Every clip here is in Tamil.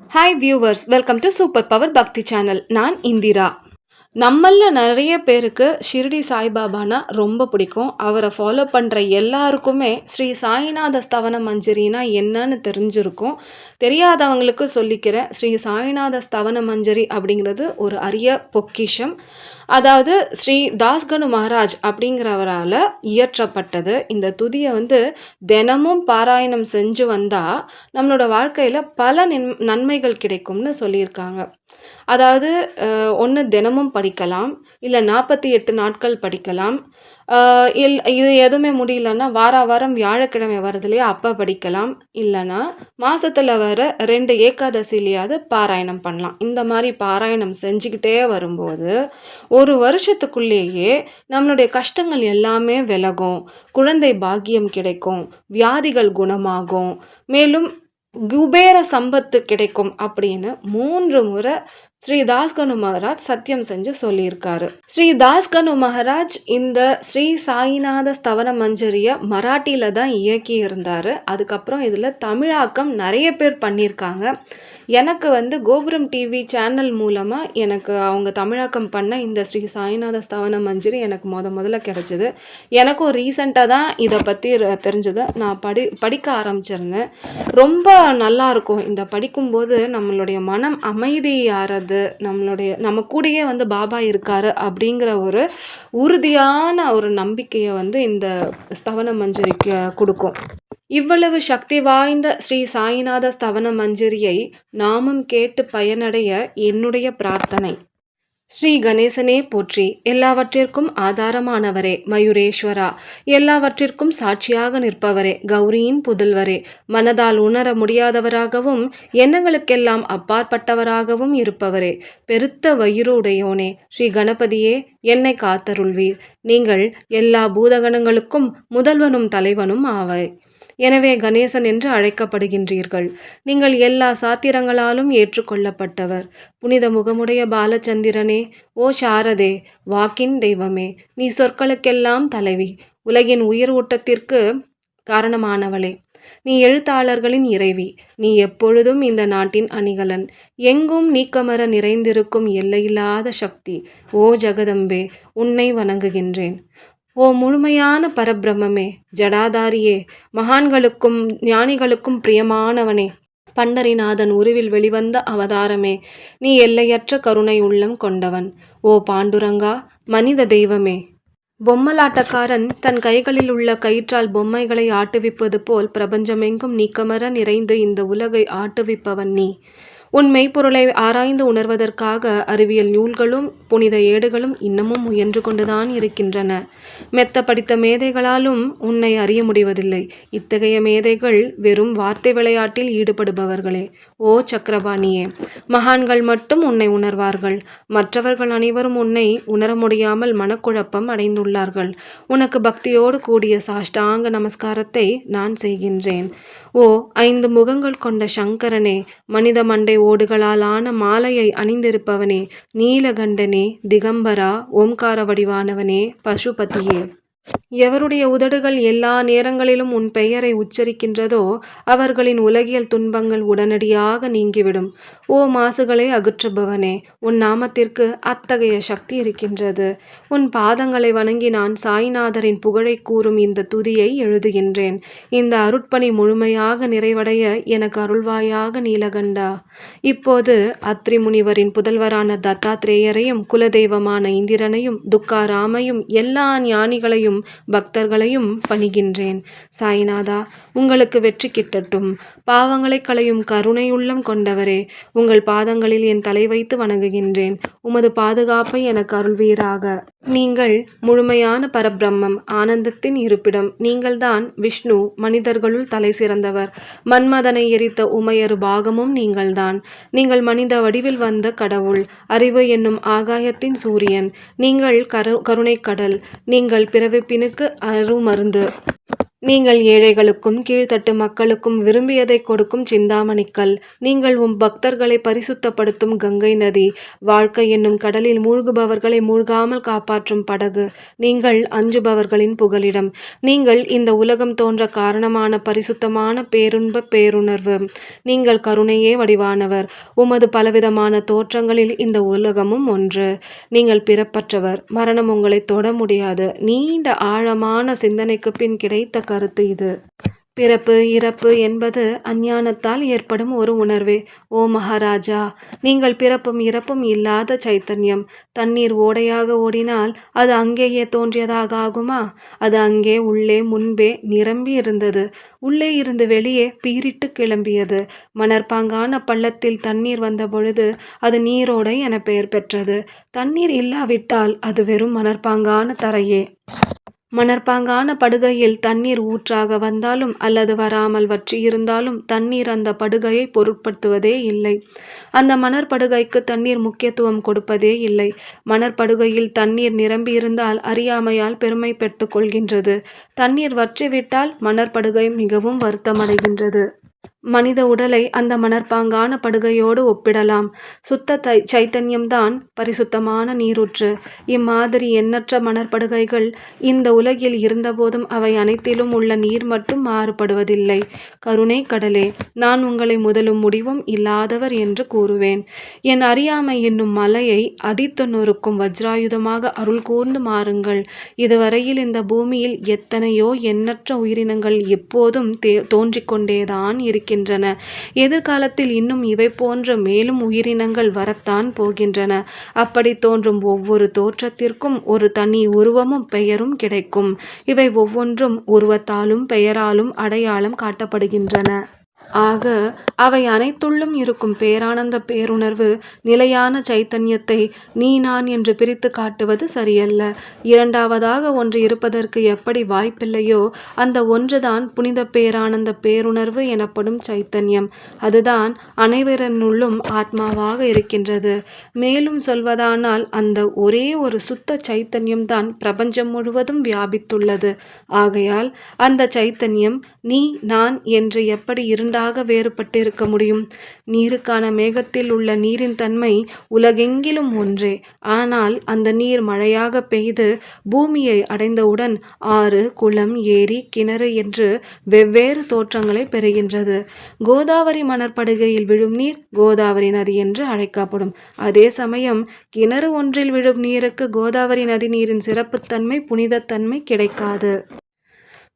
Hi viewers, welcome to super power பக்தி சேனல். நான் இந்திரா. நம்மள நிறைய பேருக்கு ஷிர்டி சாய்பாபானா ரொம்ப பிடிக்கும். அவரை ஃபாலோ பண்ணுற எல்லாருக்குமே ஸ்ரீ சாய்நாத ஸ்தவன மஞ்சரினா என்னன்னு தெரிஞ்சிருக்கும். தெரியாதவங்களுக்கு சொல்லிக்கிறேன். ஸ்ரீ சாய்நாத ஸ்தவன மஞ்சரி அப்படிங்கிறது ஒரு அரிய பொக்கிஷம். அதாவது ஸ்ரீ தாஸ்கனு மகாராஜ் அப்படிங்கிறவரால் இயற்றப்பட்டது. இந்த துதியை தினமும் பாராயணம் செஞ்சு வந்தால் நம்மளோட வாழ்க்கையில் பல நன்மைகள் கிடைக்கும்னு சொல்லியிருக்காங்க. அதாவது ஒன்று தினமும் படிக்கலாம், இல்லை 48 நாட்கள் படிக்கலாம், இது எதுவுமே முடியலன்னா வாரம் வியாழக்கிழமை வருது இல்லையா, அப்போ படிக்கலாம். இல்லைன்னா மாதத்தில் வர 2 ஏகாதசிலையாவது பாராயணம் பண்ணலாம். இந்த மாதிரி பாராயணம் செஞ்சுக்கிட்டே வரும்போது ஒரு வருஷத்துக்குள்ளேயே நம்மளுடைய கஷ்டங்கள் எல்லாமே விலகும், குழந்தை பாக்கியம் கிடைக்கும், வியாதிகள் குணமாகும், மேலும் குபேர சம்பத்து கிடைக்கும் அப்படின்னு 3 முறை ஸ்ரீ தாஸ்கனு மகாராஜ் சத்தியம் செஞ்சு சொல்லியிருக்காரு. ஸ்ரீ தாஸ்கனு மகாராஜ் இந்த ஸ்ரீ சாய்நாத ஸ்தவன மஞ்சரியை மராட்டியில் தான் இயக்கி இருந்தார். அதுக்கப்புறம் இதில் தமிழாக்கம் நிறைய பேர் பண்ணியிருக்காங்க. எனக்கு கோபுரம் டிவி சேனல் மூலமாக எனக்கு அவங்க தமிழாக்கம் பண்ண இந்த ஸ்ரீ சாய்நாத ஸ்தவன மஞ்சரி எனக்கு முதல்ல கிடச்சிது. எனக்கும் ரீசண்டாக தான் இதை பற்றி தெரிஞ்சது. நான் படிக்க ஆரம்பிச்சிருந்தேன். ரொம்ப நல்லாயிருக்கும். இந்த படிக்கும்போது நம்மளுடைய மனம் அமைதியாகிறது, நம்ம கூடயே பாபா இருக்காரு அப்படிங்கிற ஒரு உறுதியான ஒரு நம்பிக்கையை இந்த ஸ்தவன மஞ்சரிக்கு கொடுக்கும். இவ்வளவு சக்தி வாய்ந்த ஸ்ரீ சாய்நாத ஸ்தவன மஞ்சரியை நாமும் கேட்டு பயனடைய என்னுடைய பிரார்த்தனை. ஸ்ரீ கணேசனே போற்றி. எல்லாவற்றிற்கும் ஆதாரமானவரே, மயூரேஸ்வரா, எல்லாவற்றிற்கும் சாட்சியாக நிற்பவரே, கௌரியின் புதல்வரே, மனதால் உணர முடியாதவராகவும் எண்ணங்களுக்கெல்லாம் அப்பாற்பட்டவராகவும் இருப்பவரே, பெருத்த வயிறுடையோனே, ஸ்ரீ கணபதியே, என்னை காத்தருள்வீர். நீங்கள் எல்லா பூதகணங்களுக்கும் முதல்வனும் தலைவனும் ஆவை. எனவே கணேசன் என்று அழைக்கப்படுகின்றீர்கள். நீங்கள் எல்லா சாத்திரங்களாலும் ஏற்றுக்கொள்ளப்பட்டவர். புனித முகமுடைய பாலச்சந்திரனே, ஓ சாரதே, வாக்கின் தெய்வமே, நீ சொற்களுக்கெல்லாம் தலைவி, உலகின் உயிர் ஊட்டத்திற்கு காரணமானவளே, நீ எழுத்தாளர்களின் இறைவி, நீ எப்பொழுதும் இந்த நாட்டின் அணிகலன், எங்கும் நீக்கமர நிறைந்திருக்கும் எல்லையில்லாத சக்தி. ஓ ஜெகதம்பே, உன்னை வணங்குகின்றேன். ஓ முழுமையான பரபிரம்மே, ஜடாதாரியே, மகான்களுக்கும் ஞானிகளுக்கும் பிரியமானவனே, பண்டரிநாதன் உருவில் வெளிவந்த அவதாரமே, நீ எல்லையற்ற கருணை உள்ளம் கொண்டவன். ஓ பாண்டுரங்கா, மனித தெய்வமே, பொம்மலாட்டக்காரன் தன் கைகளில் உள்ள கயிற்றால் பொம்மைகளை ஆட்டுவிப்பது போல் பிரபஞ்சமெங்கும் நீக்கமர நிறைந்து இந்த உலகை ஆட்டுவிப்பவன் நீ. உன் மெய்ப்பொருளை ஆராய்ந்து உணர்வதற்காக அறிவியல் நூல்களும் புனித ஏடுகளும் இன்னமும் முயன்று கொண்டுதான் இருக்கின்றன. மெத்த படித்த மேதைகளாலும் உன்னை அறிய முடிவதில்லை. இத்தகைய மேதைகள் வெறும் வார்த்தை விளையாட்டில் ஈடுபடுபவர்களே. ஓ சக்கரபாணியே, மகான்கள் மட்டும் உன்னை உணர்வார்கள். மற்றவர்கள் அனைவரும் உன்னை உணர முடியாமல் மனக்குழப்பம் அடைந்துள்ளார்கள். உனக்கு பக்தியோடு கூடிய சாஷ்டாங்க நமஸ்காரத்தை நான் செய்கின்றேன். ஓ 5 முகங்கள் கொண்ட சங்கரனே, மனித மண்டை ஓடுகளால் ஆன மாலையை அணிந்திருப்பவனே, நீலகண்டனே, திகம்பரா, ஓம்கார வடிவானவனே, பசுபதியே, எவருடைய உதடுகள் எல்லா நேரங்களிலும் உன் பெயரை உச்சரிக்கின்றதோ அவர்களின் உலகியல் துன்பங்கள் உடனடியாக நீங்கிவிடும். ஓ மாசுகளை அகற்றுபவனே, உன் நாமத்திற்கு அத்தகைய சக்தி இருக்கின்றது. உன் பாதங்களை வணங்கி நான் சாய்நாதரின் புகழை கூறும் இந்த துதியை எழுதுகின்றேன். இந்த அருட்பணி முழுமையாக நிறைவடைய எனக்கு அருள்வாயாக நீலகண்டா. இப்போது அத்ரி முனிவரின் புதல்வரான தத்தாத்ரேயரையும் குலதெய்வமான இந்திரனையும் துக்காராமையும் எல்லா ஞானிகளையும் பக்தர்களையும் பணிகின்றேன். சாய்நாதா, உங்களுக்கு வெற்றி கிட்டட்டும். பாவங்களை களையும் கருணை உள்ளம் கொண்டவரே, உங்கள் பாதங்களில் என் தலை வைத்து வணங்குகின்றேன். உமது பாதுகாப்பை எனக்கு அருள்வீராக. நீங்கள் முழுமையான பரபிரம்மம், ஆனந்தத்தின் இருப்பிடம். நீங்கள்தான் விஷ்ணு, மனிதர்களுள் தலை சிறந்தவர். மன்மதனை எரித்த உமையரு பாகமும் நீங்கள்தான். நீங்கள் மனித வடிவில் வந்த கடவுள், அறிவு என்னும் ஆகாயத்தின் சூரியன். நீங்கள் கருணை கடல். நீங்கள் பிறவிப்பினுக்கு அருமருந்து. நீங்கள் ஏழைகளுக்கும் கீழ்த்தட்டு மக்களுக்கும் விரும்பியதை கொடுக்கும் சிந்தாமணிக்கல். நீங்கள் பக்தர்களை பரிசுத்தப்படுத்தும் கங்கை நதி. வாழ்க்கை என்னும் கடலில் மூழ்குபவர்களை மூழ்காமல் காப்பாற்றும் படகு. நீங்கள் அஞ்சுபவர்களின் புகலிடம். நீங்கள் இந்த உலகம் தோன்ற காரணமான பரிசுத்தமான பேருன்ப பேருணர்வு. நீங்கள் கருணையே வடிவானவர். உமது பலவிதமான தோற்றங்களில் இந்த உலகமும் ஒன்று. நீங்கள் பிறப்பற்றவர். மரணம் உங்களை தொட முடியாது. நீண்ட ஆழமான சிந்தனைக்கு பின் கிடைத்த கருத்து இது. பிறப்பு இறப்பு என்பது அஞ்ஞானத்தால் ஏற்படும் ஒரு உணர்வே. ஓ மகாராஜா, நீங்கள் பிறப்பும் இறப்பும் இல்லாத சைத்தன்யம். தண்ணீர் ஓடையாக ஓடினால் அது அங்கேயே தோன்றியதாக ஆகுமா? அது அங்கே உள்ளே முன்பே நிரம்பி இருந்தது. உள்ளே இருந்து வெளியே பீரிட்டு கிளம்பியது. மணற்பாங்கான பள்ளத்தில் தண்ணீர் வந்த பொழுது அது நீரோடை என பெயர் பெற்றது. தண்ணீர் இல்லாவிட்டால் அது வெறும் மணற்பாங்கான தரையே. மணற்பாங்கான படுகையில் தண்ணீர் ஊற்றாக வந்தாலும் அல்லது வராமல் வற்றியிருந்தாலும் தண்ணீர் அந்த படுகையை பொருட்படுத்துவதே இல்லை. அந்த மணற்படுகைக்கு தண்ணீர் முக்கியத்துவம் கொடுப்பதே இல்லை. மணற்படுகையில் தண்ணீர் நிரம்பியிருந்தால் அறியாமையால் பெருமை பெற்றுக் கொள்கின்றது. தண்ணீர் வற்றிவிட்டால் மணற்படுகை மிகவும் வருத்தமடைகின்றது. மனித உடலை அந்த மணற்பாங்கான படுகையோடு ஒப்பிடலாம். சுத்த சைத்தன்யம்தான் பரிசுத்தமான நீரூற்று. இம்மாதிரி எண்ணற்ற மணற்படுகைகள் இந்த உலகில் இருந்தபோதும் அவை அனைத்திலும் உள்ள நீர் மட்டும் மாறுபடுவதில்லை. கருணை கடலே, நான் உங்களை முதலும் முடிவும் இல்லாதவர் என்று கூறுவேன். என் அறியாமை என்னும் மலையை அடித்து நொறுக்கும் வஜ்ராயுதமாக அருள் கூர்ந்து மாறுங்கள். இதுவரையில் இந்த பூமியில் எத்தனையோ எண்ணற்ற உயிரினங்கள் எப்போதும் தோன்றிக்கொண்டேதான் இருக்கின்றன. எதிர்காலத்தில் இன்னும் இவை போன்ற மேலும் உயிரினங்கள் வரத்தான் போகின்றன. அப்படி தோன்றும் ஒவ்வொரு தோற்றத்திற்கும் ஒரு தனி உருவமும் பெயரும் கிடைக்கும். இவை ஒவ்வொன்றும் உருவத்தாலும் பெயராலும் அடையாளம் காட்டப்படுகின்றன. ஆக அவை அனைத்துள்ளும் இருக்கும் பேரானந்த பேருணர்வு நிலையான சைத்தன்யத்தை நீ நான் என்று பிரித்து காட்டுவது சரியல்ல. இரண்டாவதாக ஒன்று இருப்பதற்கு எப்படி வாய்ப்பில்லையோ அந்த ஒன்றுதான் புனித பேரானந்த பேருணர்வு எனப்படும் சைத்தன்யம். அதுதான் அனைவரினுள்ளும் ஆத்மாவாக இருக்கின்றது. மேலும் சொல்வதானால் அந்த ஒரே ஒரு சுத்த சைத்தன்யம்தான் பிரபஞ்சம் முழுவதும் வியாபித்துள்ளது. ஆகையால் அந்த சைத்தன்யம் நீ நான் என்று எப்படி இரண்டாக வேறுபட்டிருக்க முடியும்? நீருக்கான மேகத்தில் உள்ள நீரின் தன்மை உலகெங்கிலும் ஒன்றே. ஆனால் அந்த நீர் மழையாக பெய்து பூமியை அடைந்தவுடன் ஆறு, குளம், ஏரி, கிணறு என்று வெவ்வேறு தோற்றங்களை பெறுகின்றது. கோதாவரி மணற்படுகையில் விழும் நீர் கோதாவரி நதி என்று அழைக்கப்படும். அதே சமயம் கிணறு ஒன்றில் விழும் நீருக்கு கோதாவரி நதி நீரின் சிறப்புத்தன்மை புனிதத்தன்மை கிடைக்காது.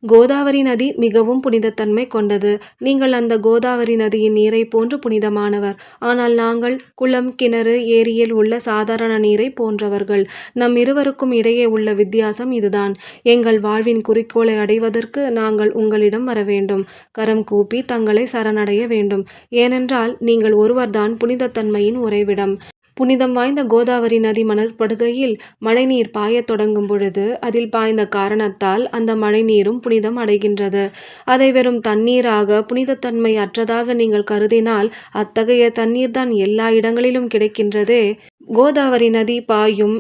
கோதாவரி நதி மிகவும் புனிதத்தன்மை கொண்டது. நீங்கள் அந்த கோதாவரி நதியின் நீரை போன்று புனிதமானவர். ஆனால் நாங்கள் குளம், கிணறு, ஏரியில் உள்ள சாதாரண நீரை போன்றவர்கள். நம் இருவருக்கும் இடையே உள்ள வித்தியாசம் இதுதான். எங்கள் வாழ்வின் குறிக்கோளை அடைவதற்கு நாங்கள் உங்களிடம் வர வேண்டும். கரம் கூப்பி தங்களை சரணடைய வேண்டும். ஏனென்றால் நீங்கள் ஒருவர்தான் புனிதத்தன்மையின் உறைவிடம். புனிதம் வாய்ந்த கோதாவரி நதி மணற்படுகையில் மழைநீர் பாயத் தொடங்கும் பொழுது அதில் பாய்ந்த காரணத்தால் அந்த மழைநீரும் புனிதம் அடைகின்றது. அதை வெறும் தண்ணீராக புனிதத்தன்மை அற்றதாக நீங்கள் கருதினால் அத்தகைய தண்ணீர்தான் எல்லா இடங்களிலும் கிடைக்கின்றதே. கோதாவரி நதி பாயும்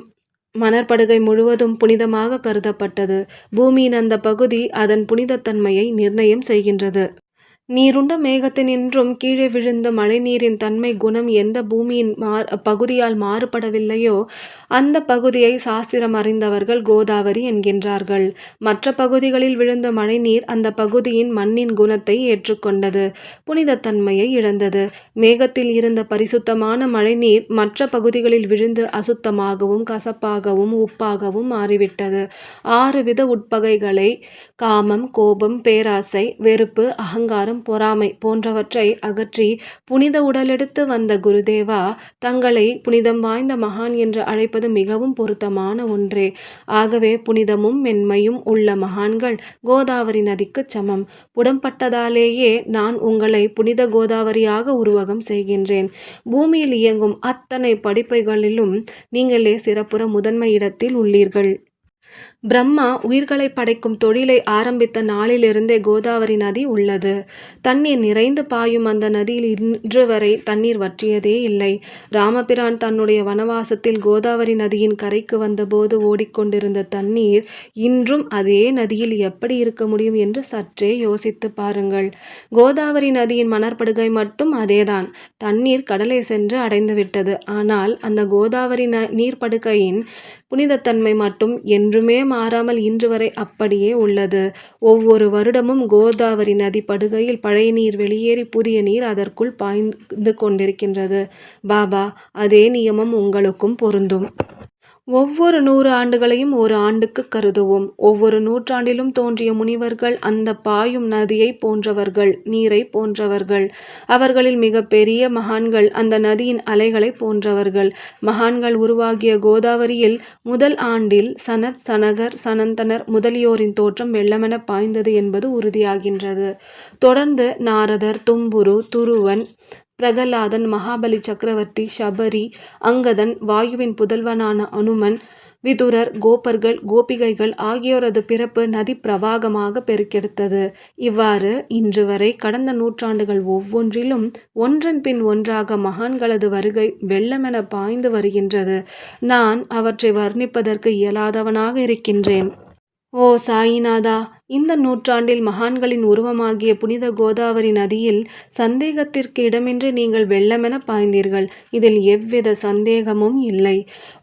மணற்படுகை முழுவதும் புனிதமாக கருதப்பட்டது. பூமியின் அந்த பகுதி அதன் புனிதத்தன்மையை நிர்ணயம் செய்கின்றது. நீருண்ட மேகத்தினின்றும் கீழே விழுந்த மழைநீரின் தன்மை குணம் எந்த பூமியின் பகுதியால் மாறுபடவில்லையோ அந்த பகுதியை சாஸ்திரம் அறிந்தவர்கள் கோதாவரி என்கின்றார்கள். மற்ற பகுதிகளில் விழுந்த மழைநீர் அந்த பகுதியின் மண்ணின் குணத்தை ஏற்றுக்கொண்டது, புனிதத்தன்மையை இழந்தது. மேகத்தில் இருந்த பரிசுத்தமான மழைநீர் மற்ற பகுதிகளில் விழுந்து அசுத்தமாகவும் கசப்பாகவும் உப்பாகவும் மாறிவிட்டது. 6 வித உட்பகைகளை காமம், கோபம், பேராசை, வெறுப்பு, அகங்காரம், பொறாமை போன்றவற்றை அகற்றி புனித உடலெடுத்து வந்த குருதேவா தங்களை புனிதம் வாய்ந்த மகான் என்று அழைப்பது மிகவும் பொருத்தமான ஒன்றே. ஆகவே புனிதமும் மென்மையும் உள்ள மகான்கள் கோதாவரி நதிக்கு சமம். புடம்பட்டதாலேயே நான் உங்களை புனித கோதாவரியாக உருவகம் செய்கின்றேன். பூமியில் இயங்கும் அத்தனை படிப்பைகளிலும் நீங்களே சிறப்புற முதன்மை இடத்தில் உள்ளீர்கள். பிரம்மா உயிர்களை படைக்கும் தொழிலை ஆரம்பித்த நாளிலிருந்தே கோதாவரி நதி உள்ளது. தண்ணீர் நிறைந்து பாயும் அந்த நதியில் இன்று வரை தண்ணீர் வற்றியதே இல்லை. ராமபிரான் தன்னுடைய வனவாசத்தில் கோதாவரி நதியின் கரைக்கு வந்தபோது ஓடிக்கொண்டிருந்த தண்ணீர் இன்றும் அதே நதியில் எப்படி இருக்க முடியும் என்று சற்றே யோசித்து பாருங்கள். கோதாவரி நதியின் மணற்படுகை மட்டும் அதேதான். தண்ணீர் கடலை சென்று அடைந்துவிட்டது. ஆனால் அந்த கோதாவரி நீர்ப்படுகையின் புனிதத்தன்மை மட்டும் என்றுமே மாறாமல் இன்று வரை அப்படியே உள்ளது. ஒவ்வொரு வருடமும் கோதாவரி நதி படுகையில் பழைய நீர் வெளியேறி புதிய நீர் அதற்குள் பாய்ந்து கொண்டிருக்கின்றது. பாபா, அதே நியமம் உங்களுக்கும் பொருந்தும். ஒவ்வொரு 100 ஆண்டுகளையும் ஒரு ஆண்டுக்கு கருதுவோம். ஒவ்வொரு நூற்றாண்டிலும் தோன்றிய முனிவர்கள் அந்த பாயும் நதியை போன்றவர்கள், நீரை போன்றவர்கள். அவர்களில் மிக பெரிய மகான்கள் அந்த நதியின் அலைகளை போன்றவர்கள். மகான்கள் உருவாகிய கோதாவரியில் முதல் ஆண்டில் சனத், சனகர், சனந்தனர் முதலியோரின் தோற்றம் வெள்ளமென பாய்ந்தது என்பது உறுதியாகின்றது. தொடர்ந்து நாரதர், தும்புரு, துருவன், பிரகலாதன், மகாபலி சக்கரவர்த்தி, சபரி, அங்கதன், வாயுவின் புதல்வனான அனுமன், விதுரர், கோபர்கள், கோபிகைகள் ஆகியோரது பிறப்பு நதி பிரவாகமாக பெருக்கெடுத்தது. இவ்வாறு இன்று வரை கடந்த நூற்றாண்டுகள் ஒவ்வொன்றிலும் ஒன்றன் பின் ஒன்றாக மகான்களது வருகை வெள்ளமென பாய்ந்து வருகின்றது. நான் அவற்றை வர்ணிப்பதற்கு இயலாதவனாக இருக்கின்றேன். ஓ சாயிநாதா, இந்த நூற்றாண்டில் மகான்களின் உருவமாகிய புனித கோதாவரி நதியில் சந்தேகத்திற்கு இடமின்றி நீங்கள் வெள்ளமென பாய்ந்தீர்கள். இதில் எவ்வித சந்தேகமும் இல்லை.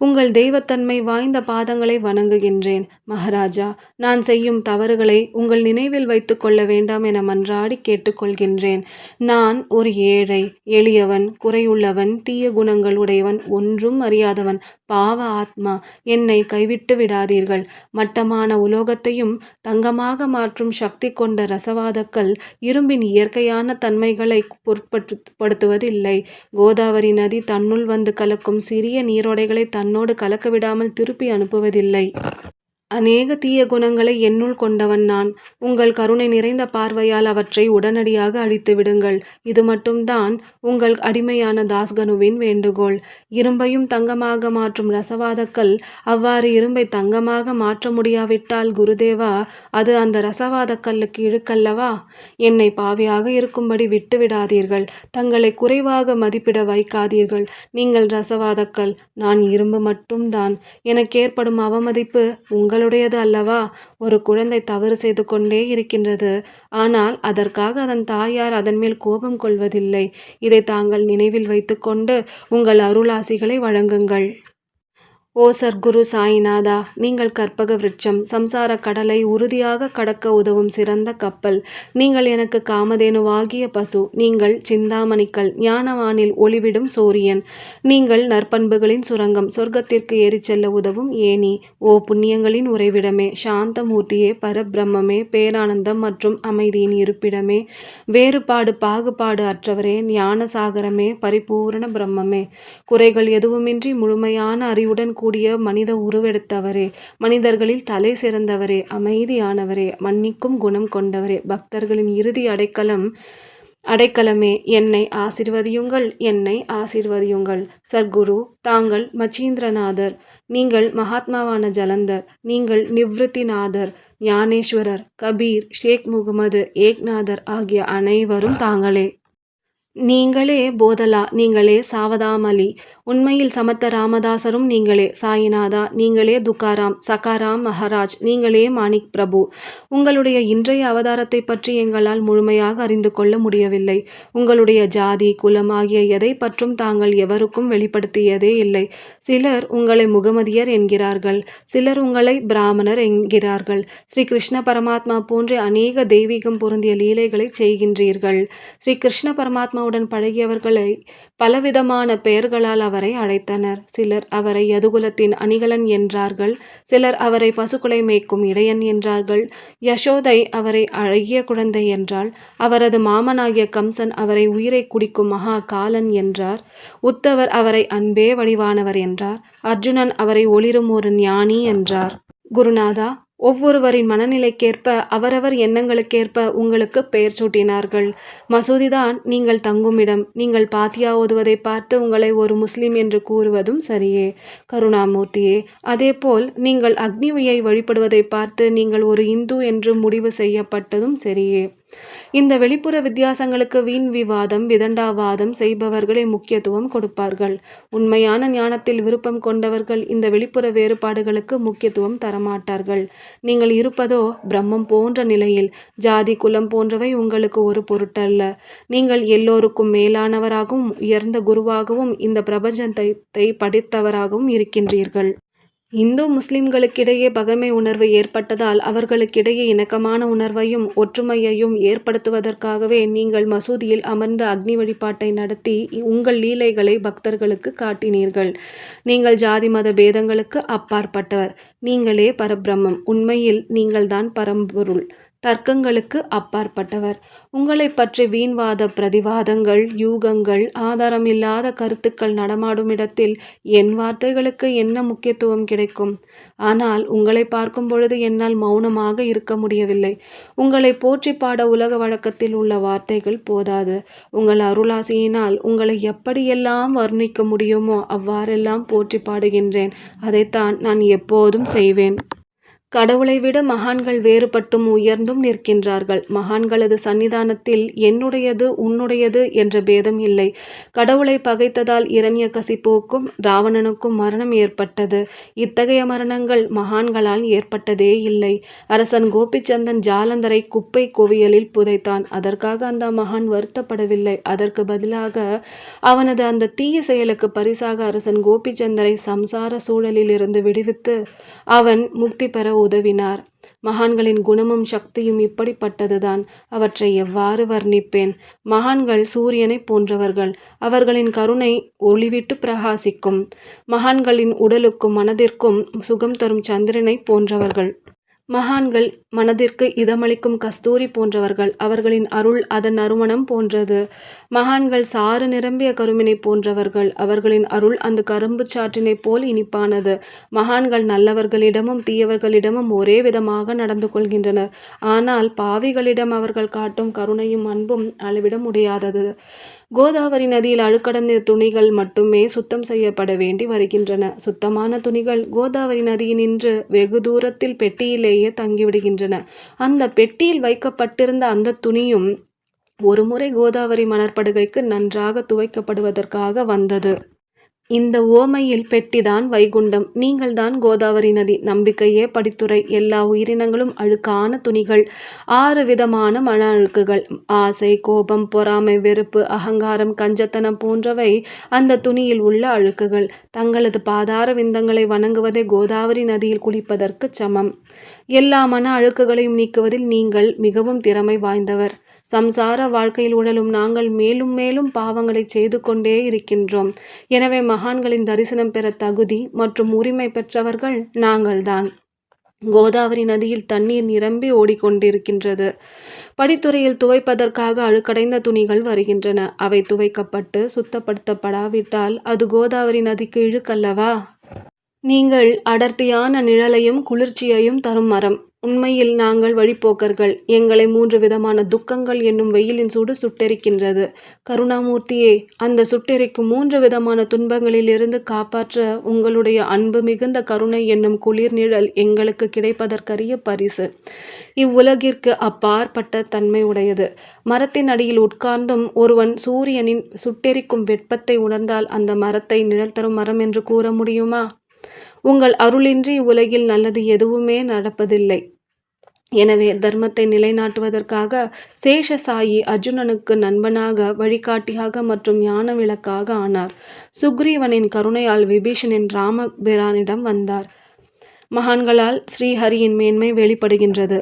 உங்கள் தெய்வத்தன்மை வாய்ந்த பாதங்களை வணங்குகின்றேன். மகாராஜா, நான் செய்யும் தவறுகளை உங்கள் நினைவில் வைத்து கொள்ள வேண்டாம் என மன்றாடி கேட்டுக்கொள்கின்றேன். நான் ஒரு ஏழை, எளியவன், குறையுள்ளவன், தீய குணங்கள் உடையவன், ஒன்றும் அறியாதவன், பாவ ஆத்மா. என்னை கைவிட்டு விடாதீர்கள். மட்டமான உலோகத்தையும் தங்கமாக மாற்றும் சக்தி கொண்ட ரசவாதக்கல் இரும்பின் இயற்கையான தன்மைகளை பொருட்படுத்துவதில்லை. கோதாவரி நதி தன்னுள் வந்து கலக்கும் சிறிய நீரோடைகளை தன்னோடு கலக்க விடாமல் திருப்பி அனுப்புவதில்லை. அநேக தீய குணங்களை என்னுள் கொண்டவன் நான். உங்கள் கருணை நிறைந்த பார்வையால் அவற்றை உடனடியாக அழித்து விடுங்கள். இது மட்டும்தான் உங்கள் அடிமையான தாஸ்கனுவின் வேண்டுகோள். இரும்பையும் தங்கமாக மாற்றும் ரசவாதக்கல் அவ்வாறு இரும்பை தங்கமாக மாற்ற முடியாவிட்டால் குருதேவா, அது அந்த ரசவாதக்கல்லுக்கு இழுக்கல்லவா? என்னை பாவியாக இருக்கும்படி விட்டு விடாதீர்கள். தங்களை குறைவாக மதிப்பிட வைக்காதீர்கள். நீங்கள் ரசவாதக்கல், நான் இரும்பு மட்டும்தான். எனக்கு ஏற்படும் அவமதிப்பு உங்களுடையது அல்லவா? ஒரு குழந்தை தவறு செய்து கொண்டே இருக்கின்றது. ஆனால் அதற்காக அதன் தாயார் அதன் மேல் கோபம் கொள்வதில்லை. இதை தாங்கள் நினைவில் வைத்துக்கொண்டு உங்கள் அருளாசிகளை வழங்குங்கள். ஓ சர்க்குரு சாயிநாதா, நீங்கள் கற்பக விருட்சம், சம்சார கடலை உறுதியாக கடக்க உதவும் சிறந்த கப்பல். நீங்கள் எனக்கு காமதேனுவாகிய பசு. நீங்கள் சிந்தாமணிக்கல், ஞானவானில் ஒளிவிடும் சூரியன். நீங்கள் நற்பண்புகளின் சுரங்கம், சொர்க்கத்திற்கு ஏறிச் செல்ல உதவும் ஏணி. ஓ புண்ணியங்களின் உறைவிடமே, சாந்தமூர்த்தியே, பரபிரம்மே, பேரானந்தம் மற்றும் அமைதியின் இருப்பிடமே, வேறுபாடு பாகுபாடு அற்றவரே, ஞானசாகரமே, பரிபூரண பிரம்மமே, குறைகள் எதுவுமின்றி முழுமையான அறிவுடன் கூடிய மனித உருவெடுத்தவரே, மனிதர்களில் தலை சிறந்தவரே, அமைதியானவரே, மன்னிக்கும் குணம் கொண்டவரே, பக்தர்களின் இறுதி அடைக்கலமே, என்னை ஆசீர்வதியுங்கள், என்னை ஆசீர்வதியுங்கள். சர்க்குரு, தாங்கள் மச்சீந்திரநாதர், நீங்கள் மகாத்மாவான ஜலந்தர், நீங்கள் நிவ்ருத்திநாதர், ஞானேஸ்வரர், கபீர், ஷேக் முகமது, ஏக்நாதர் ஆகிய அனைவரும் தாங்களே. நீங்களே போதலா, நீங்களே சாவதாமலி, உண்மையில் சமத்த ராமதாசரும் நீங்களே. சாயிநாதா, நீங்களே துக்காராம், சகாராம் மகாராஜ், நீங்களே மாணிக் பிரபு. உங்களுடைய இன்றைய அவதாரத்தை பற்றி எங்களால் முழுமையாக அறிந்து கொள்ள முடியவில்லை. உங்களுடைய ஜாதி, குலம் ஆகிய எதை பற்றும் தாங்கள் எவருக்கும் வெளிப்படுத்தியதே இல்லை. சிலர் உங்களை முகமதியர் என்கிறார்கள், சிலர் உங்களை பிராமணர் என்கிறார்கள். ஸ்ரீ கிருஷ்ண பரமாத்மா போன்ற அநேக தெய்வீகம் பொருந்திய லீலைகளை செய்கின்றீர்கள். ஸ்ரீ கிருஷ்ண பரமாத்மா உடன் பழகியவர்களை பலவிதமான பெயர்களால் அவரை அழைத்தனர். சிலர் அவரை யதுகுலத்தின் அணிகலன் என்றார்கள், சிலர் அவரை பசுக்களை மேய்க்கும் இடையன் என்றார்கள். யசோதை அவரை அழகிய குழந்தை என்றாள். அவரது மாமனாகிய கம்சன் அவரை உயிரை குடிக்கும் மகா காலன் என்றார். உத்தவர் அவரை அன்பே வடிவானவர் என்றார். அர்ஜுனன் அவரை ஒளிரும் ஒரு ஞானி என்றார். குருநாதா, ஒவ்வொருவரின் மனநிலைக்கேற்ப அவரவர் எண்ணங்களுக்கேற்ப உங்களுக்கு பெயர் சூட்டினார்கள். மசூதிதான் நீங்கள் தங்குமிடம். நீங்கள் பாத்தியா ஓதுவதை பார்த்து உங்களை ஒரு முஸ்லிம் என்று கூறுவதும் சரியே கருணாமூர்த்தியே. அதேபோல் நீங்கள் அக்னியை வழிபடுவதை பார்த்து நீங்கள் ஒரு இந்து என்று முடிவு செய்யப்பட்டதும் சரியே. இந்த வெளிப்புற வித்தியாசங்களுக்கு வீண் விவாதம் விதண்டாவாதம் செய்பவர்களே முக்கியத்துவம் கொடுப்பார்கள். உண்மையான ஞானத்தில் விருப்பம் கொண்டவர்கள் இந்த வெளிப்புற வேறுபாடுகளுக்கு முக்கியத்துவம் தரமாட்டார்கள். நீங்கள் இருப்பதோ பிரம்மம் போன்ற நிலையில். ஜாதி குலம் போன்றவை உங்களுக்கு ஒரு பொருட்டல்ல. நீங்கள் எல்லோருக்கும் மேலானவராகவும் உயர்ந்த குருவாகவும் இந்த பிரபஞ்சத்தை படித்தவராகவும் இருக்கின்றீர்கள். இந்து முஸ்லிம்களுக்கிடையே பகைமை உணர்வு ஏற்பட்டதால் அவர்களுக்கிடையே இணக்கமான உணர்வையும் ஒற்றுமையையும் ஏற்படுத்துவதற்காகவே நீங்கள் மசூதியில் அமர்ந்து அக்னி வழிபாட்டை நடத்தி உங்கள் லீலைகளை பக்தர்களுக்கு காட்டினீர்கள். நீங்கள் ஜாதி மத பேதங்களுக்கு அப்பாற்பட்டவர். நீங்களே பரபிரம்மம். உண்மையில் நீங்கள்தான் பரம்பொருள். தர்க்கங்களுக்கு அப்பாற்பட்டவர். உங்களை பற்றி வீண்வாத பிரதிவாதங்கள் யூகங்கள் ஆதாரமில்லாத கருத்துக்கள் நடமாடும் இடத்தில் என் வார்த்தைகளுக்கு என்ன முக்கியத்துவம் கிடைக்கும்? ஆனால் உங்களை பார்க்கும் பொழுது என்னால் மௌனமாக இருக்க முடியவில்லை. உங்களை போற்றி பாட உலக வழக்கத்தில் உள்ள வார்த்தைகள் போதாது. உங்கள் அருளாசியினால் உங்களை எப்படியெல்லாம் வர்ணிக்க முடியுமோ அவ்வாறெல்லாம் போற்றி பாடுகின்றேன். அதைத்தான் நான் எப்போதும் செய்வேன். கடவுளை விட மகான்கள் வேறுபட்டும் உயர்ந்தும் நிற்கின்றார்கள். மகான்களது சன்னிதானத்தில் என்னுடையது உன்னுடையது என்ற பேதம் இல்லை. கடவுளை பகைத்ததால் இரண்யகசிப்புவுக்கும் ராவணனுக்கும் மரணம் ஏற்பட்டது. இத்தகைய மரணங்கள் மகான்களால் ஏற்பட்டதே இல்லை. அரசன் கோபிச்சந்தன் ஜாலந்தரை குப்பை குவியலில் புதைத்தான். அதற்காக அந்த மகான் வருத்தப்படவில்லை. அதற்கு பதிலாக அவனது அந்த தீய செயலுக்கு பரிசாக அரசன் கோபிச்சந்தரை சம்சார சூழலிலிருந்து விடுவித்து அவன் முக்தி பெற உதவினார். மகான்களின் குணமும் சக்தியும் இப்படிப்பட்டதுதான். அவற்றை எவ்வாறு வர்ணிப்பேன்? மகான்கள் சூரியனை போன்றவர்கள். அவர்களின் கருணை ஒளிவிட்டு பிரகாசிக்கும். மகான்களின் உடலுக்கும் மனதிற்கும் சுகம் தரும் சந்திரனை போன்றவர்கள். மகான்கள் மனதிற்கு இதமளிக்கும் கஸ்தூரி போன்றவர்கள். அவர்களின் அருள் அதன் நறுமணம் போன்றது. மகான்கள் சாறு நிரம்பிய கருமினை போன்றவர்கள். அவர்களின் அருள் அந்த கரும்பு சாற்றினை போல் இனிப்பானது. மகான்கள் நல்லவர்களிடமும் தீயவர்களிடமும் ஒரே விதமாக நடந்து கொள்கின்றனர். ஆனால் பாவிகளிடம் அவர்கள் காட்டும் கருணையும் அன்பும் அளவிட முடியாதது. கோதாவரி நதியில் அழுக்கடைந்த துணிகள் மட்டுமே சுத்தம் செய்யப்பட வேண்டி வருகின்றன. சுத்தமான துணிகள் கோதாவரி நதியினின்று வெகு தூரத்தில் பெட்டியிலேயே தங்கிவிடுகின்றன. அந்த பெட்டியில் வைக்கப்பட்டிருந்த அந்த துணியும் ஒருமுறை கோதாவரி மணற்படுகைக்கு நன்றாக துவைக்கப்படுவதற்காக வந்தது. இந்த ஓமையில் பெட்டிதான் வைகுண்டம். நீங்கள்தான் கோதாவரி நதி. நம்பிக்கையே படித்துறை. எல்லா உயிரினங்களும் அழுக்கான துணிகள். 6 விதமான மன அழுக்குகள். ஆசை, கோபம், பொறாமை, வெறுப்பு, அகங்காரம், கஞ்சத்தனம் போன்றவை அந்த துணியில் உள்ள அழுக்குகள். தங்களது பாதார விந்தங்களை வணங்குவதே கோதாவரி நதியில் குளிப்பதற்கு சமம். எல்லா மன அழுக்குகளையும் நீக்குவதில் நீங்கள் மிகவும் திறமை வாய்ந்தவர். சம்சார வாழ்க்கையில் உழலும் நாங்கள் மேலும் மேலும் பாவங்களை செய்து கொண்டே இருக்கின்றோம். எனவே மகான்களின் தரிசனம் பெற தகுதி மற்றும் உரிமை பெற்றவர்கள் நாங்கள்தான். கோதாவரி நதியில் தண்ணீர் நிரம்பி ஓடிக்கொண்டிருக்கின்றது. படித்துறையில் துவைப்பதற்காக அழுக்கடைந்த துணிகள் வருகின்றன. அவை துவைக்கப்பட்டு சுத்தப்படுத்தப்படாவிட்டால் அது கோதாவரி நதிக்கு இழுக்கல்லவா? நீங்கள் அடர்த்தியான நிழலையும் குளிர்ச்சியையும் தரும் மரம். உண்மையில் நாங்கள் வழிப்போக்கர்கள். எங்களை 3 விதமான துக்கங்கள் என்னும் வெயிலின் சூடு சுட்டெரிக்கின்றது. கருணாமூர்த்தியே, அந்த சுட்டெரிக்கும் 3 விதமான துன்பங்களிலிருந்து காப்பாற்ற உங்களுடைய அன்பு மிகுந்த கருணை என்னும் குளிர் நிழல் எங்களுக்கு கிடைப்பதற்கரிய பரிசு. இவ்வுலகிற்கு அப்பாற்பட்ட தன்மை உடையது. மரத்தின் அடியில் உட்கார்ந்தும் ஒருவன் சூரியனின் சுட்டெரிக்கும் வெப்பத்தை உணர்ந்தால் அந்த மரத்தை நிழல் தரும் மரம் என்று கூற முடியுமா? உங்கள் அருளின்றி உலகில் நல்லது எதுவுமே நடப்பதில்லை. எனவே தர்மத்தை நிலைநாட்டுவதற்காக சேஷசாயி அர்ஜுனனுக்கு நண்பனாக வழிகாட்டியாக மற்றும் ஞான விளக்காக ஆனார். சுக்ரீவனின் கருணையால் விபீஷணன் ராமபிரானிடம் வந்தார். மகான்களால் ஸ்ரீஹரியின் மேன்மை வெளிப்படுகின்றது.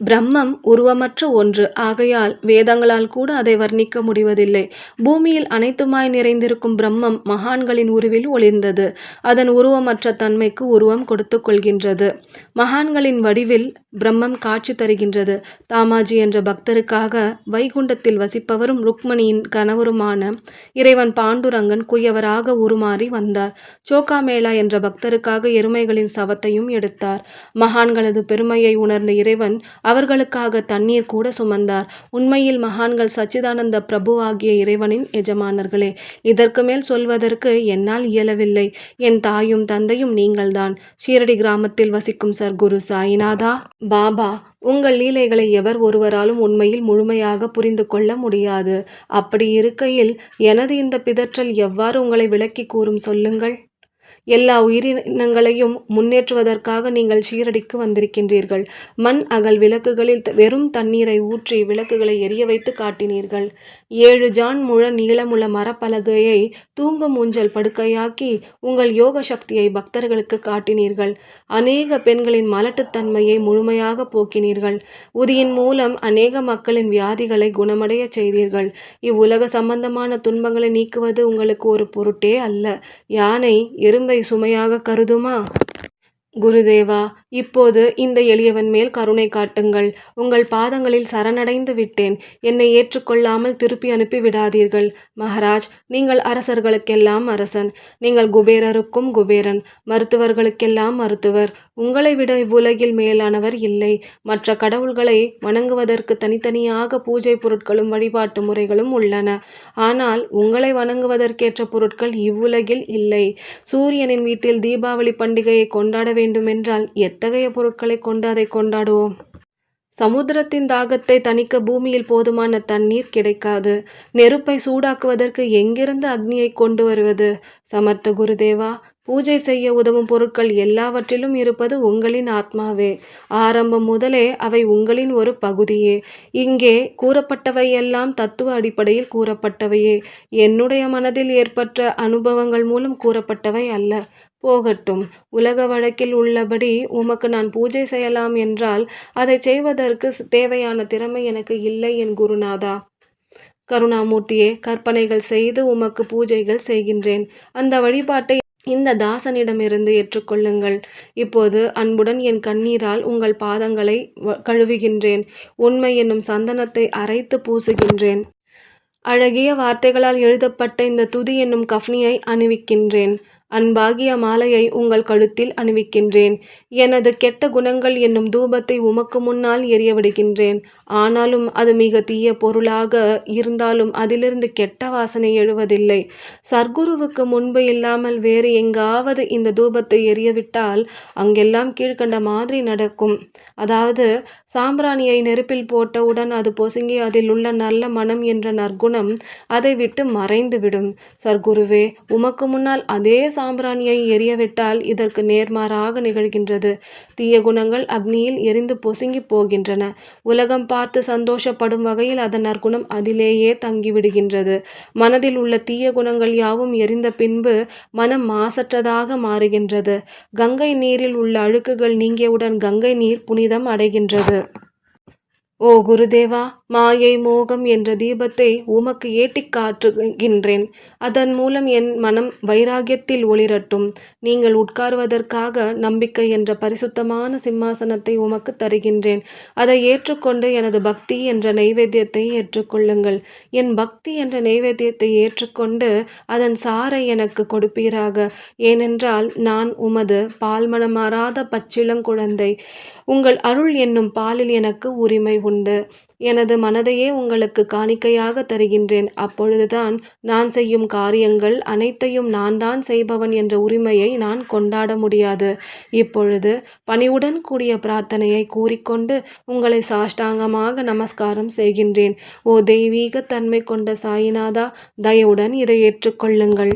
பிரம்மம் உருவமற்ற ஒன்று. ஆகையால் வேதங்களால் கூட அதை வர்ணிக்க முடிவதில்லை. பூமியில் அனைத்துமாய் நிறைந்திருக்கும் பிரம்மம் மகான்களின் உருவில் ஒளிர்ந்தது. அதன் உருவமற்ற தன்மைக்கு உருவம் கொடுத்து கொள்கின்றது. மகான்களின் வடிவில் பிரம்மம் காட்சி தருகின்றது. தாமாஜி என்ற பக்தருக்காக வைகுண்டத்தில் வசிப்பவரும் ருக்மணியின் கணவருமான இறைவன் பாண்டுரங்கன் குயவராக உருமாறி வந்தார். சோகாமேளா என்ற பக்தருக்காக எருமைகளின் சவத்தையும் எடுத்தார். மகான்களது பெருமையை உணர்ந்த இறைவன் அவர்களுக்காக தண்ணீர் கூட சுமந்தார். உண்மையில் மகான்கள் சச்சிதானந்த பிரபுவாகிய இறைவனின் எஜமானர்களே. இதற்கு மேல் சொல்வதற்கு என்னால் இயலவில்லை. என் தாயும் தந்தையும் நீங்கள்தான். ஷீரடி கிராமத்தில் வசிக்கும் சர்க்குரு சாயிநாதா பாபா, உங்கள் லீலைகளை எவர் ஒருவராலும் உண்மையில் முழுமையாக புரிந்து கொள்ள முடியாது. அப்படி இருக்கையில் எனது இந்த பிதற்றல் எவ்வாறு உங்களை விளக்கி கூறும் சொல்லுங்கள். எல்லா உயிரினங்களையும் முன்னேற்றுவதற்காக நீங்கள் ஷீரடிக்கு வந்திருக்கின்றீர்கள். மண் அகல் விளக்குகளில் வெறும் தண்ணீரை ஊற்றி விளக்குகளை எரிய வைத்து காட்டினீர்கள். 7 ஜான் முழ நீளமுள்ள மரப்பலகையை தூங்கும் ஊஞ்சல் படுக்கையாக்கி உங்கள் யோக சக்தியை பக்தர்களுக்கு காட்டினீர்கள். அநேக பெண்களின் மலட்டுத்தன்மையை முழுமையாக போக்கினீர்கள். உதியின் மூலம் அநேக மக்களின் வியாதிகளை குணமடைய செய்தீர்கள். இவ்வுலக சம்பந்தமான துன்பங்களை நீக்குவது உங்களுக்கு ஒரு பொருட்டே அல்ல. யானை எறும்பை சுமையாக கருதுமா? குருதேவா, இப்போது இந்த எளியவன் மேல் கருணை காட்டுங்கள். உங்கள் பாதங்களில் சரணடைந்து விட்டேன். என்னை ஏற்றுக்கொள்ளாமல் திருப்பி அனுப்பி விடாதீர்கள். மகாராஜ், நீங்கள் அரசர்களுக்கெல்லாம் அரசன். நீங்கள் குபேரருக்கும் குபேரன், மருத்துவர்களுக்கெல்லாம் மருத்துவர். உங்களை விட இவ்வுலகில் மேலானவர் இல்லை. மற்ற கடவுள்களை வணங்குவதற்கு தனித்தனியாக பூஜை பொருட்களும் வழிபாட்டு முறைகளும் உள்ளன. ஆனால் உங்களை வணங்குவதற்கேற்ற பொருட்கள் இவ்வுலகில் இல்லை. சூரியனின் வீட்டில் தீபாவளி பண்டிகையை கொண்டாட வேண்டுமென்றால் எத்தகைய பொருட்களை கொண்டு அதை கொண்டாடுவோம்? சமுத்திரத்தின் தாகத்தை தணிக்க பூமியில் போதுமான தண்ணீர் கிடைக்காது. நெருப்பை சூடாக்குவதற்கு எங்கிருந்து அக்னியை கொண்டு வருவது? சமர்த்த குருதேவா, பூஜை செய்ய உதவும் பொருட்கள் எல்லாவற்றிலும் இருப்பது உங்களின் ஆத்மாவே. ஆரம்பம் முதலே அவை உங்களின் ஒரு பகுதியே. இங்கே கூறப்பட்டவை எல்லாம் தத்துவ அடிப்படையில் கூறப்பட்டவையே. என்னுடைய மனதில் ஏற்பட்ட அனுபவங்கள் மூலம் கூறப்பட்டவை அல்ல. போகட்டும். உலக வழக்கில் உள்ளபடி உமக்கு நான் பூஜை செய்யலாம் என்றால் அதை செய்வதற்கு தேவையான திறமை எனக்கு இல்லை என் குருநாதா. கருணாமூர்த்தியே, கற்பனைகள் செய்து உமக்கு பூஜைகள் செய்கின்றேன். அந்த வழிபாட்டை இந்த தாசனிடமிருந்து ஏற்றுக்கொள்ளுங்கள். இப்போது அன்புடன் என் கண்ணீரால் உங்கள் பாதங்களை கழுவுகின்றேன். உண்மை என்னும் சந்தனத்தை அரைத்து பூசுகின்றேன். அழகிய வார்த்தைகளால் எழுதப்பட்ட இந்த துதி என்னும் கஃனியை அணிவிக்கின்றேன். அன்பாகிய மாலையை உங்கள் கழுத்தில் அணிவிக்கின்றேன். எனது கெட்ட குணங்கள் என்னும் தூபத்தை உமக்கு முன்னால் எரிய விடுகின்றேன். ஆனாலும் அது மிக தீய பொருளாக இருந்தாலும் அதிலிருந்து கெட்ட வாசனை எழுவதில்லை. சர்க்குருவுக்கு முன்பு இல்லாமல் வேறு எங்காவது இந்த தூபத்தை எரியவிட்டால் அங்கெல்லாம் கீழ்கண்ட மாதிரி நடக்கும். அதாவது, சாம்பிராணியை நெருப்பில் போட்டவுடன் அது பொசுங்கி அதில் உள்ள நல்ல மனம் என்ற நற்குணம் அதை விட்டு மறைந்துவிடும். சர்க்குருவே, உமக்கு முன்னால் அதே சாம்பிராணியை எரியவிட்டால் இதற்கு நேர்மாறாக நிகழ்கின்றது. தீய குணங்கள் அக்னியில் எரிந்து பொசுங்கி போகின்றன. உலகம் பார்த்து சந்தோஷப்படும் வகையில் அதன் நற்குணம் அதிலேயே தங்கிவிடுகின்றது. மனதில் உள்ள தீய குணங்கள் யாவும் எரிந்த பின்பு மனம் மாசற்றதாக மாறுகின்றது. கங்கை நீரில் உள்ள அழுக்குகள் நீங்கியவுடன் கங்கை நீர் புனிதம் அடைகின்றது. ஓ குருதேவா, மாயை மோகம் என்ற தீபத்தை உமக்கு ஏட்டிக் காட்டுகின்றேன். அதன் மூலம் என் மனம் வைராகியத்தில் ஒளிரட்டும். நீங்கள் உட்காருவதற்காக நம்பிக்கை என்ற பரிசுத்தமான சிம்மாசனத்தை உமக்கு தருகின்றேன். அதை ஏற்றுக்கொண்டு எனது பக்தி என்ற நைவேத்தியத்தை ஏற்றுக்கொள்ளுங்கள். என் பக்தி என்ற நைவேத்தியத்தை ஏற்றுக்கொண்டு அதன் சாரை எனக்கு கொடுப்பீராக. ஏனென்றால் நான் உமது பால்மணம் மாறாத பச்சிளங்குழந்தை. உங்கள் அருள் என்னும் பாலில் எனக்கு உரிமை உண்டு. எனது மனதையே உங்களுக்கு காணிக்கையாக தருகின்றேன். அப்பொழுதுதான் நான் செய்யும் காரியங்கள் அனைத்தையும் நான் தான் செய்பவன் என்ற உரிமையை நான் கொண்டாட முடியாது. இப்பொழுது பணிவுடன் கூடிய பிரார்த்தனையை கூறிக்கொண்டு உங்களை சாஷ்டாங்கமாக நமஸ்காரம் செய்கின்றேன். ஓ தெய்வீக தன்மை கொண்ட சாயிநாதா, தயவுடன் இதை ஏற்றுக்கொள்ளுங்கள்.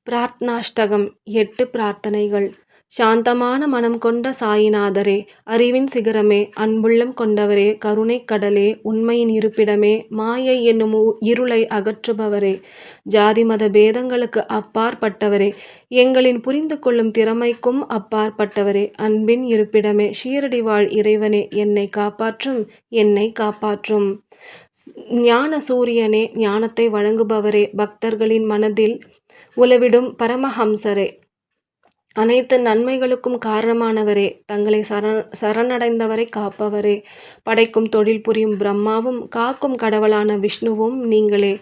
பிரார்த்தனாஷ்டகம் 8 பிரார்த்தனைகள். சாந்தமான மனம் கொண்ட சாயிநாதரே, அறிவின் சிகரமே, அன்புள்ளம் கொண்டவரே, கருணைக் கடலே, உண்மையின் இருப்பிடமே, மாயை என்னும் இருளை அகற்றுபவரே, ஜாதி மத பேதங்களுக்கு அப்பாற்பட்டவரே, எங்களின் புரிந்து கொள்ளும் திறமைக்கும் அப்பாற்பட்டவரே, அன்பின் இருப்பிடமே, ஷீரடி வாழ் இறைவனே, என்னை காப்பாற்றும், என்னை காப்பாற்றும். ஞான சூரியனே, ஞானத்தை வழங்குபவரே, பக்தர்களின் மனதில் உலவிடும் பரமஹம்சரே, அனைத்து நன்மைகளுக்கும் காரணமானவரே, தங்களை சரணடைந்தவரை காப்பவரே, படைக்கும் தொழில் புரியும் பிரம்மாவும் காக்கும் கடவுளான விஷ்ணுவும் நீங்களே,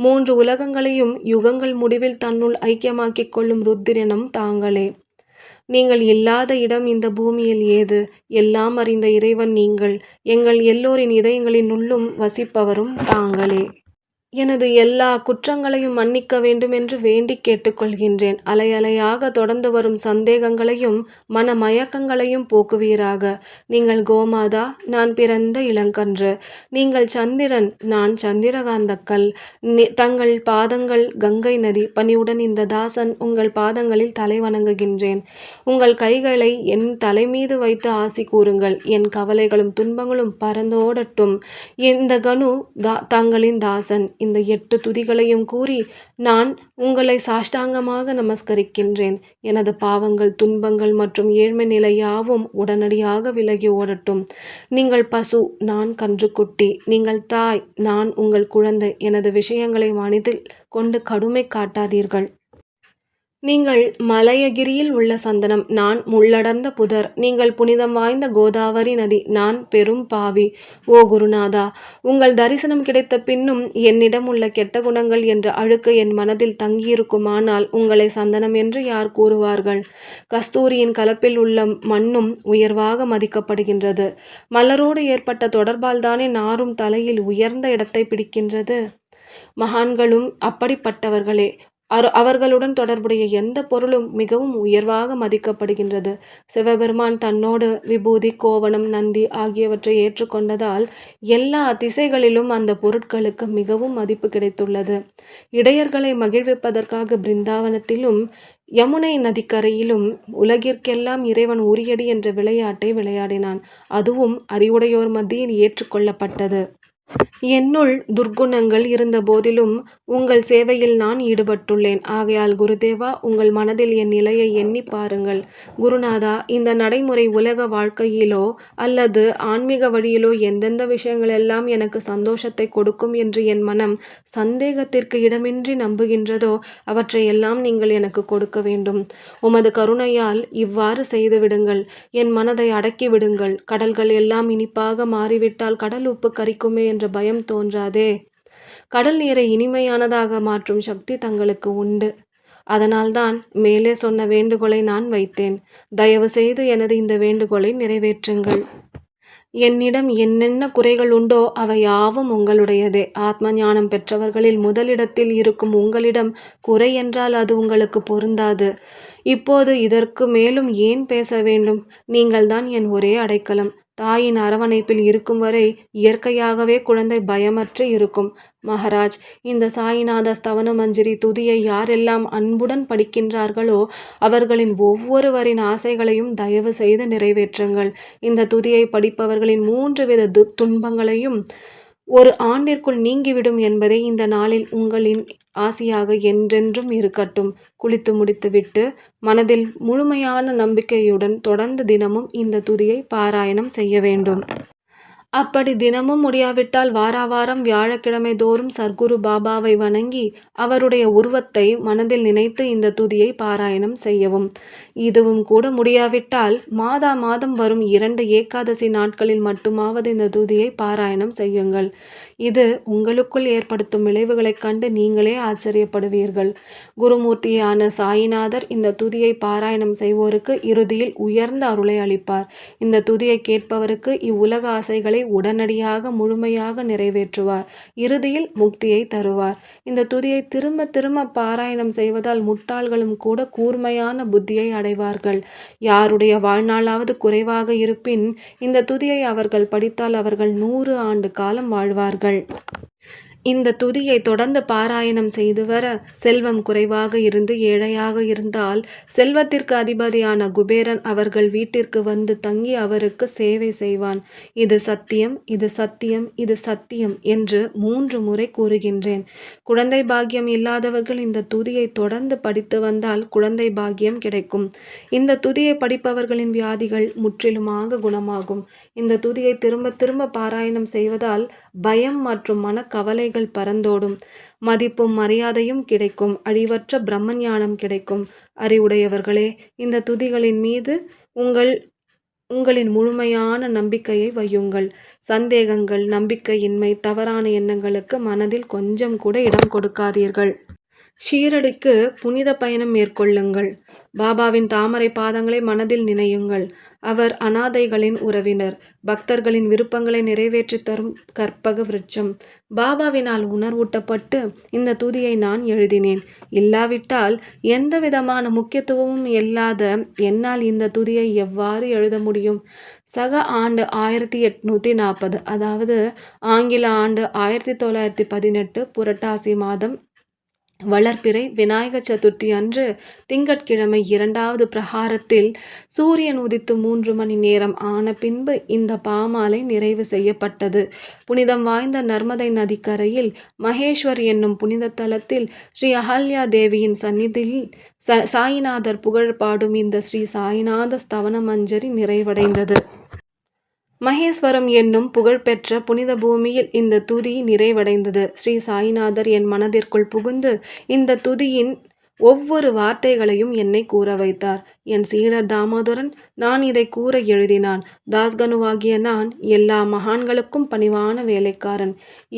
3 உலகங்களையும் யுகங்கள் முடிவில் தன்னுள் ஐக்கியமாக்கிக் கொள்ளும் ருத்திரனும் தாங்களே. நீங்கள் இல்லாத இடம் இந்த பூமியில் ஏது? எல்லாம் அறிந்த இறைவன் நீங்கள், எங்கள் எல்லோரின் இதயங்களின் உள்ளும் வசிப்பவரும் தாங்களே. எனது எல்லா குற்றங்களையும் மன்னிக்க வேண்டுமென்று வேண்டிக் கேட்டுக்கொள்கின்றேன். அலை அலையாக தொடர்ந்து வரும் சந்தேகங்களையும் மனமயக்கங்களையும் போக்குவீராக. நீங்கள் கோமாதா, நான் பிறந்த இளங்கன்று. நீங்கள் சந்திரன், நான் சந்திரகாந்தக்கல். தங்கள் பாதங்கள் கங்கை நதி. பணிவுடன் இந்த தாசன் உங்கள் பாதங்களில் தலை வணங்குகின்றேன். உங்கள் கைகளை என் தலைமீது வைத்து ஆசி கூறுங்கள். என் கவலைகளும் துன்பங்களும் பறந்தோடட்டும். இந்த கனு தங்களின் தாசன். இந்த 8 துதிகளையும் கூறி நான் உங்களை சாஷ்டாங்கமாக நமஸ்கரிக்கின்றேன். எனது பாவங்கள், துன்பங்கள் மற்றும் ஏழ்மை நிலை யாவும் உடனடியாக விலகி ஓடட்டும். நீங்கள் பசு, நான் கன்றுக்குட்டி. நீங்கள் தாய், நான் உங்கள் குழந்தை. எனது விஷயங்களை மனதில் கொண்டு கடுமை காட்டாதீர்கள். நீங்கள் மலையகிரியில் உள்ள சந்தனம், நான் முள்ளடர்ந்த புதர். நீங்கள் புனிதம் வாய்ந்த கோதாவரி நதி, நான் பெரும் பாவி. ஓ குருநாதா, உங்கள் தரிசனம் கிடைத்த பின்னும் என்னிடம் உள்ள கெட்ட குணங்கள் என்ற அழுக்கு என் மனதில் தங்கியிருக்குமானால் உங்களை சந்தனம் என்று யார் கூறுவார்கள்? கஸ்தூரியின் கலப்பில் உள்ள மண்ணும் உயர்வாக மதிக்கப்படுகின்றது. மலரோடு ஏற்பட்ட தொடர்பால்தானே நாரும் தலையில் உயர்ந்த இடத்தை பிடிக்கின்றது. மகான்களும் அப்படிப்பட்டவர்களே. அவர்களுடன் தொடர்புடைய எந்த பொருளும் மிகவும் உயர்வாக மதிக்கப்படுகின்றது. சிவபெருமான் தன்னோடு விபூதி, கோவணம், நந்தி ஆகியவற்றை ஏற்றுக்கொண்டதால் எல்லா திசைகளிலும் அந்த பொருட்களுக்கு மிகவும் மதிப்பு கிடைத்துள்ளது. இடையர்களை மகிழ்விப்பதற்காக பிருந்தாவனத்திலும் யமுனை நதிக்கரையிலும் உலகிற்கெல்லாம் இறைவன் உரியடி என்ற விளையாட்டை விளையாடினான். அதுவும் அறிவுடையோர் மத்தியில் ஏற்றுக்கொள்ளப்பட்டது. என்னுள் துர்க்குணங்கள் இருந்த போதிலும் உங்கள் சேவையில் நான் ஈடுபட்டுள்ளேன். ஆகையால் குருதேவா, உங்கள் மனதில் என் நிலையை எண்ணி பாருங்கள். குருநாதா, இந்த நடைமுறை உலக வாழ்க்கையிலோ அல்லது ஆன்மீக வழியிலோ எந்தெந்த விஷயங்களெல்லாம் எனக்கு சந்தோஷத்தை கொடுக்கும் என்று என் மனம் சந்தேகத்திற்கு இடமின்றி நம்புகின்றதோ அவற்றையெல்லாம் நீங்கள் எனக்கு கொடுக்க வேண்டும். உமது கருணையால் இவ்வாறு செய்து விடுங்கள். என் மனதை அடக்கி விடுங்கள். கடல்கள் எல்லாம் இனிப்பாக மாறிவிட்டால் கடல் உப்பு கரிக்குமே என்ற பயம் தோன்றாதே. கடல் நீரை இனிமையானதாக மாற்றும் சக்தி தங்களுக்கு உண்டு. அதனால்தான் மேலே சொன்ன வேண்டுகோளை நான் வைத்தேன். தயவு செய்து எனது இந்த வேண்டுகோளை நிறைவேற்றுங்கள். என்னிடம் என்னென்ன குறைகள் உண்டோ அவை யாவும் உங்களுடையதே. ஆத்ம ஞானம் பெற்றவர்களில் முதலிடத்தில் இருக்கும் உங்களிடம் குறை என்றால் அது உங்களுக்கு பொருந்தாது. இப்போது இதற்கு மேலும் ஏன் பேச வேண்டும்? நீங்கள்தான் என் ஒரே அடைக்கலம். தாயின் அரவணைப்பில் இருக்கும் வரை இயற்கையாகவே குழந்தை பயமற்று இருக்கும். மகாராஜ், இந்த சாயிநாத ஸ்தவன மஞ்சரி துதியை யாரெல்லாம் அன்புடன் படிக்கின்றார்களோ அவர்களின் ஒவ்வொருவரின் ஆசைகளையும் தயவு செய்து நிறைவேற்றுங்கள். இந்த துதியை படிப்பவர்களின் 3 வித துன்பங்களையும் ஒரு ஆண்டிற்குள் நீங்கிவிடும் என்பதை இந்த நாளில் உங்களின் ஆசியாக என்றென்றும் இருக்கட்டும். குளித்து முடித்துவிட்டு மனதில் முழுமையான நம்பிக்கையுடன் தொடர்ந்து தினமும் இந்த துதியை பாராயணம் செய்ய வேண்டும். அப்படி தினமும் முடியாவிட்டால் வாராவாரம் வியாழக்கிழமை தோறும் சர்க்குரு பாபாவை வணங்கி அவருடைய உருவத்தை மனதில் நினைத்து இந்த துதியை பாராயணம் செய்யவும். இதுவும் கூட முடியாவிட்டால் மாதா மாதம் வரும் 2 ஏகாதசி நாட்களில் மட்டுமாவது இந்த துதியை பாராயணம் செய்யுங்கள். இது உங்களுக்குள் ஏற்படுத்தும் விளைவுகளைக் கண்டு நீங்களே ஆச்சரியப்படுவீர்கள். குருமூர்த்தியான சாயிநாதர் இந்த துதியை பாராயணம் செய்வோருக்கு இறுதியில் உயர்ந்த அருளை அளிப்பார். இந்த துதியை கேட்பவருக்கு இவ்வுலக ஆசைகளை உடனடியாக முழுமையாக நிறைவேற்றுவார். இறுதியில் முக்தியை தருவார். இந்த துதியை திரும்ப திரும்ப பாராயணம் செய்வதால் முட்டாள்களும் கூட கூர்மையான புத்தியை அடைவார்கள். யாருடைய வாழ்நாளாவது குறைவாக இருப்பின் இந்த துதியை அவர்கள் படித்தால் அவர்கள் 100 ஆண்டு காலம் வாழ்வார்கள். இந்த துதியை தொடர்ந்து பாராயணம் செய்து வர செல்வம் குறைவாக இருந்து ஏழையாக இருந்தால் செல்வத்திற்கு அதிபதியான குபேரன் அவர்கள் வீட்டிற்கு வந்து தங்கி அவருக்கு சேவை செய்வான். இது சத்தியம், இது சத்தியம், இது சத்தியம் என்று 3 முறை கூறுகின்றேன். குழந்தை பாக்கியம் இல்லாதவர்கள் இந்த துதியை தொடர்ந்து படித்து வந்தால் குழந்தை பாக்கியம் கிடைக்கும். இந்த துதியை படிப்பவர்களின் வியாதிகள் முற்றிலுமாக குணமாகும். இந்த துதியை திரும்ப திரும்ப பாராயணம் செய்வதால் பயம் மற்றும் மனக்கவலைகள் பறந்தோடும். மதிப்பும் மரியாதையும் கிடைக்கும். அழிவற்ற பிரம்ம ஞானம் கிடைக்கும். அறிவுடையவர்களே, இந்த துதிகளின் மீது உங்களின் முழுமையான நம்பிக்கையை வையுங்கள். சந்தேகங்கள், நம்பிக்கையின்மை, தவறான எண்ணங்களுக்கு மனதில் கொஞ்சம் கூட இடம் கொடுக்காதீர்கள். ஷீரடிக்கு புனித பயணம் மேற்கொள்ளுங்கள். பாபாவின் தாமரை பாதங்களை மனதில் நினையுங்கள். அவர் அனாதைகளின் உறவினர், பக்தர்களின் விருப்பங்களை நிறைவேற்றி தரும் கற்பக விருட்சம். பாபாவினால் உணர்வூட்டப்பட்டு இந்த துதியை நான் எழுதினேன். இல்லாவிட்டால் எந்த விதமான முக்கியத்துவமும் இல்லாத என்னால் இந்த துதியை எவ்வாறு எழுத முடியும்? சக ஆண்டு 1840, அதாவது ஆங்கில ஆண்டு 1918 புரட்டாசி மாதம் வளர்பிறை விநாயக சதுர்த்தி அன்று திங்கட்கிழமை 2வது பிரகாரத்தில் சூரியன் உதித்து 3 மணி நேரம் ஆன பின்பு இந்த பாமாலை நிறைவு செய்யப்பட்டது. புனிதம் வாய்ந்த நர்மதை நதிக்கரையில் மகேஸ்வர் என்னும் புனித தலத்தில் ஸ்ரீ அகல்யா தேவியின் சந்நிதியில் சாயிநாதர் புகழ் பாடும் இந்த ஸ்ரீ சாயிநாத ஸ்தவன மஞ்சரி நிறைவடைந்தது. மகேஸ்வரம் என்னும் புகழ்பெற்ற புனித பூமியில் இந்த துதி நிறைவடைந்தது. ஸ்ரீ சாயிநாதர் என் மனதிற்குள் புகுந்து இந்த துதியின் ஒவ்வொரு வார்த்தைகளையும் என்னை கூற வைத்தார். என் சீடர் தாமோதரன் நான் இதை கூற எழுதினான். தாஸ்கனுவாகிய நான் எல்லா மகான்களுக்கும் பணிவான வேலைக்காரன்.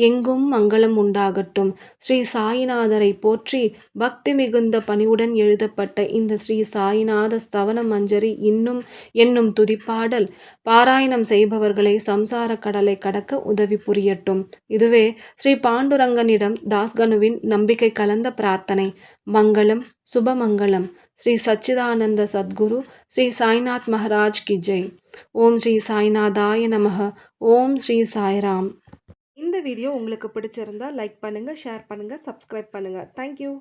எங்கும் மங்களம் உண்டாகட்டும். ஸ்ரீ சாயிநாதரை போற்றி பக்தி மிகுந்த பணிவுடன் எழுதப்பட்ட இந்த ஸ்ரீ சாயிநாத ஸ்தவன மஞ்சரி என்னும் துதிப்பாடல் பாராயணம் செய்பவர்களை சம்சார கடலை கடக்க உதவி புரியட்டும். இதுவே ஸ்ரீ பாண்டுரங்கனிடம் தாஸ்கனுவின் நம்பிக்கை கலந்த பிரார்த்தனை. மங்களம், சுபமங்கலம். ஸ்ரீ சச்சிதானந்த சத்குரு ஸ்ரீ சாய்நாத் மகாராஜ் கி ஜெய். ஓம் ஸ்ரீ சாய்நாதாய நமக. ஓம் ஸ்ரீ சாய்ராம். இந்த வீடியோ உங்களுக்கு பிடிச்சிருந்தா லைக் பண்ணுங்க, ஷேர் பண்ணுங்க, சப்ஸ்கிரைப் பண்ணுங்க. தேங்க்யூ.